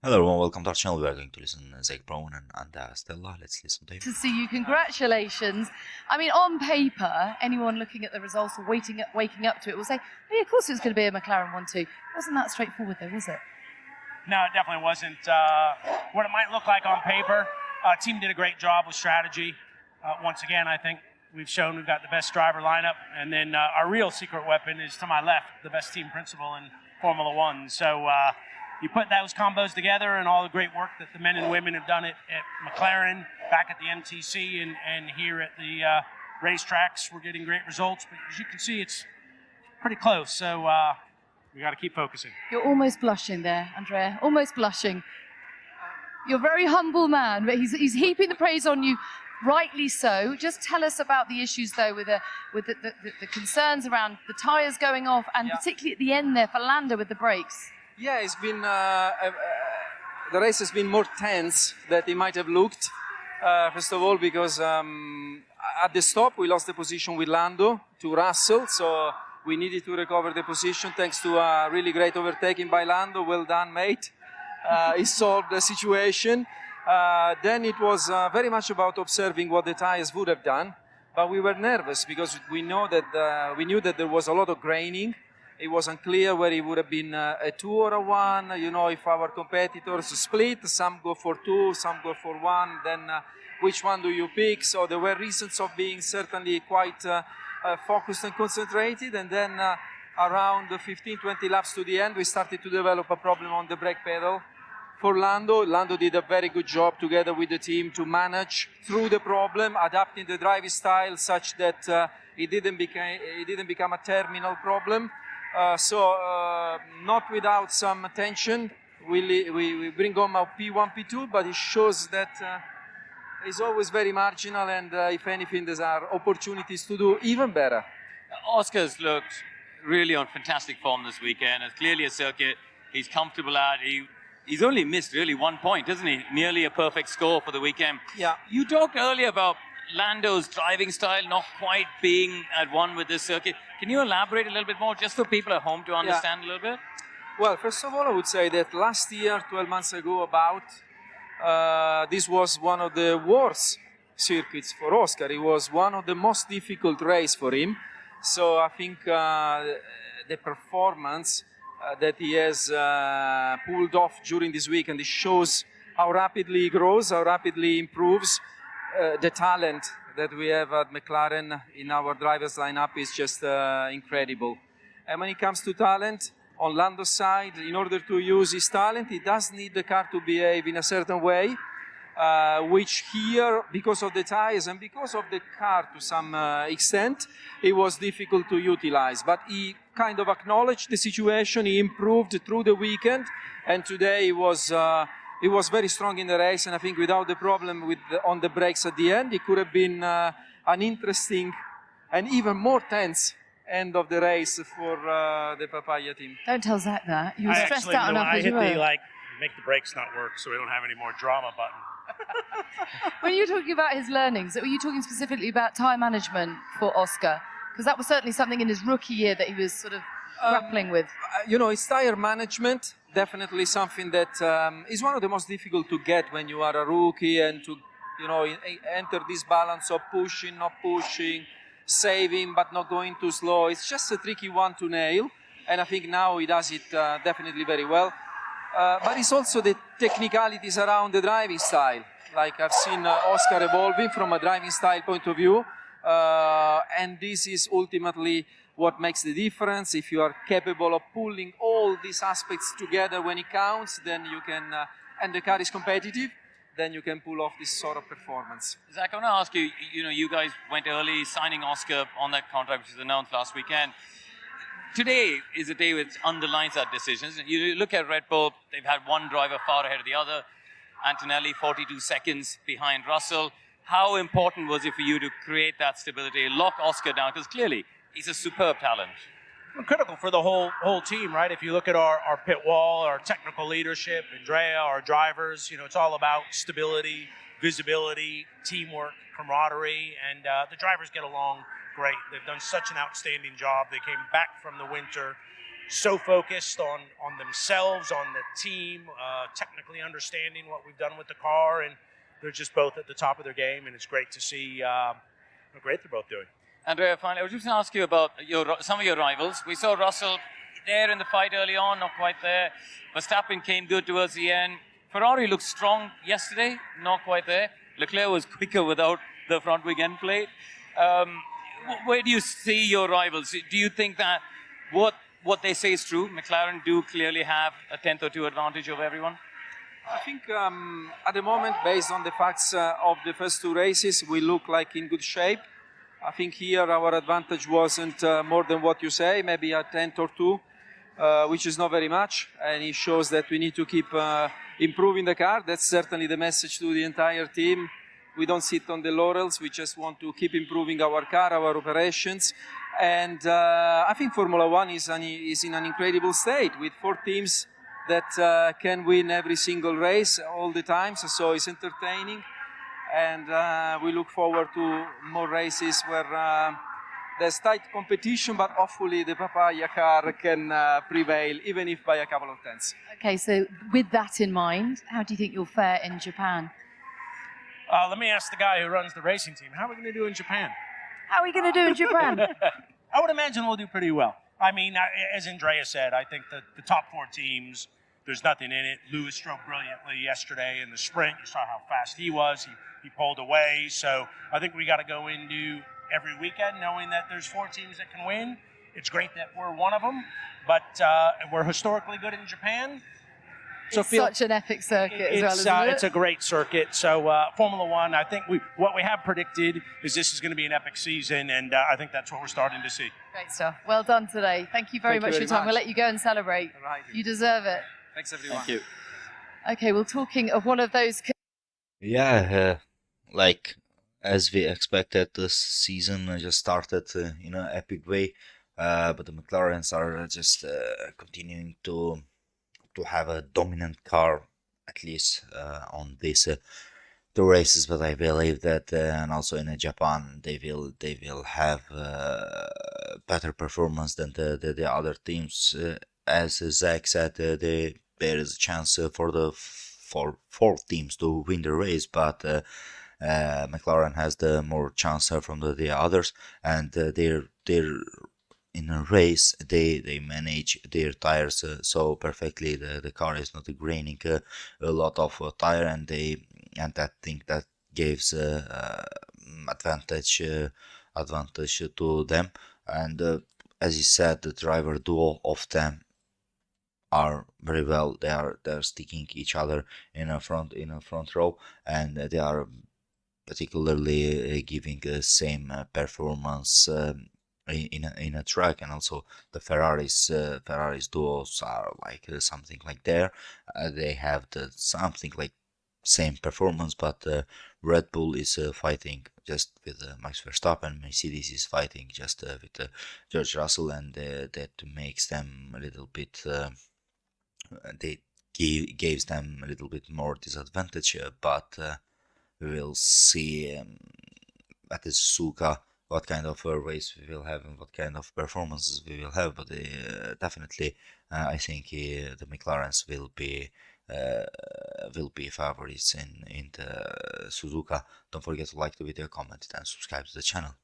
Hello everyone, welcome to our channel. We are going to listen to Zak Brown and Andrea Stella. Let's listen to him. To see you, congratulations. I mean, on paper, anyone looking at the results or waking up to it will say, oh, yeah, of course it was going to be a McLaren 1-2. Wasn't that straightforward though, was it? No, it definitely wasn't what it might look like on paper. Team did a great job with strategy. Once again, I think we've shown we've got the best driver lineup, and then our real secret weapon is to my left, the best team principal in Formula One. So you put those combos together and all the great work that the men and women have done at McLaren, back at the MTC, and here at the racetracks, we're getting great results. But as you can see, it's pretty close. So we got to keep focusing. You're almost blushing there, Andrea, almost blushing. You're a very humble man, but he's heaping the praise on you, rightly so. Just tell us about the issues, though, with the concerns around the tyres going off, and particularly at the end there for Lando with the brakes. Yeah, it's been the race has been more tense than it might have looked. First of all, because at the stop we lost the position with Lando to Russell, so we needed to recover the position thanks to a really great overtaking by Lando. Well done, mate. He solved the situation. Then it was very much about observing what the tires would have done, but we were nervous because we knew that there was a lot of graining. It was unclear where it would have been a 2 or a 1. You know, if our competitors split, some go for 2, some go for 1, then which one do you pick? So there were reasons of being certainly quite focused and concentrated. And then around 15-20 laps to the end, we started to develop a problem on the brake pedal for Lando. Lando did a very good job together with the team to manage through the problem, adapting the driving style such that it didn't become a terminal problem. So not without some tension, we bring home our P1, P2, but it shows that it's always very marginal, and if anything, there are opportunities to do even better. Oscar's looked really on fantastic form this weekend. It's clearly a circuit he's comfortable at. He's only missed really 1 point, isn't he? Nearly a perfect score for the weekend. Yeah. You talked earlier about Lando's driving style not quite being at one with this circuit. Can you elaborate a little bit more, just for people at home to understand a little bit? Well, first of all, I would say that last year, 12 months ago about, this was one of the worst circuits for Oscar. It was one of the most difficult races for him. So I think the performance that he has pulled off during this weekend, it shows how rapidly he grows, how rapidly he improves. The talent that we have at McLaren in our drivers lineup is just incredible. And when it comes to talent, on Lando's side, in order to use his talent, he does need the car to behave in a certain way, which here, because of the tires and because of the car to some extent, it was difficult to utilize. But he kind of acknowledged the situation, he improved through the weekend, and today he was very strong in the race, and I think without the problem on the brakes at the end, it could have been an interesting and even more tense end of the race for the Papaya team. Don't tell Zach that. You were stressed out enough I as hit you were. the make the brakes not work so we don't have any more drama button. When you were talking about his learnings, were you talking specifically about tyre management for Oscar? Because that was certainly something in his rookie year that he was sort of grappling with. You know, his tyre management, definitely something that is one of the most difficult to get when you are a rookie, and to, you know, enter this balance of pushing, not pushing, saving but not going too slow. It's just a tricky one to nail, and I think now he does it definitely very well. But it's also the technicalities around the driving style. Like, I've seen Oscar evolving from a driving style point of view, and this is ultimately what makes the difference. If you are capable of pulling all these aspects together when it counts, then you can, and the car is competitive, then you can pull off this sort of performance. Zach, I want to ask you, you guys went early signing Oscar on that contract which was announced last weekend. Today is a day which underlines that decision. You look at Red Bull, they've had one driver far ahead of the other. Antonelli, 42 seconds behind Russell. How important was it for you to create that stability, lock Oscar down? Because clearly, he's a superb talent. Critical for the whole team, right? If you look at our pit wall, our technical leadership, Andrea, our drivers, you know, it's all about stability, visibility, teamwork, camaraderie, and the drivers get along great. They've done such an outstanding job. They came back from the winter so focused on themselves, on the team, technically understanding what we've done with the car, and they're just both at the top of their game, and it's great to see how great they're both doing. Andrea, finally, I was just going to ask you about some of your rivals. We saw Russell there in the fight early on, not quite there. Verstappen came good towards the end. Ferrari looked strong yesterday, not quite there. Leclerc was quicker without the front wing end plate. Where do you see your rivals? Do you think that what they say is true? McLaren do clearly have a tenth or two advantage over everyone? I think at the moment, based on the facts of the first two races, we look like in good shape. I think here our advantage wasn't more than what you say, maybe a tenth or two, which is not very much, and it shows that we need to keep improving the car. That's certainly the message to the entire team. We don't sit on the laurels, we just want to keep improving our car, our operations, and I think Formula One is in an incredible state with 4 teams that can win every single race all the time, so it's entertaining, and we look forward to more races where there's tight competition, but hopefully the papaya car can prevail, even if by a couple of tenths. Okay, so with that in mind, how do you think you'll fare in Japan? Let me ask the guy who runs the racing team, how are we going to do in Japan? How are we going to do in Japan? I would imagine we'll do pretty well. I mean, as Andrea said, I think that the top 4 teams, there's nothing in it. Lewis drove brilliantly yesterday in the sprint. You saw how fast he was. He pulled away. So I think we got to go into every weekend knowing that there's 4 teams that can win. It's great that we're one of them, but we're historically good in Japan. So it's such an epic circuit as well, isn't it? It's a great circuit. So Formula One, I think what we have predicted is this is going to be an epic season, and I think that's what we're starting to see. Great stuff. Well done today. Thank you very much for your time. We'll let you go and celebrate. Right. You deserve it. Thanks, everyone. Thank you. Okay, well, talking of one of those... Yeah, like as we expected, this season just started in an epic way, but the McLarens are just continuing to have a dominant car, at least on these 2 races. But I believe that, and also in Japan, they will have better performance than the other teams. As Zach said, there is a chance for 4 teams to win the race, but McLaren has the more chance from the others, and they're in a race they manage their tires so perfectly. The car is not graining a lot of tire, and that thing that gives advantage to them. And as you said, the driver duo of them are very well. They're sticking each other in a front row, and they are particularly giving the same performance in a track. And also the Ferraris duos are like something like there. They have something like same performance, but Red Bull is fighting just with Max Verstappen. Mercedes is fighting just with George Russell, and that makes them a little bit. They gives them a little bit more disadvantage, but we will see at the Suzuka what kind of race we will have and what kind of performances we will have. But definitely, I think the McLarens will be favorites in the Suzuka. Don't forget to like the video, comment, and subscribe to the channel.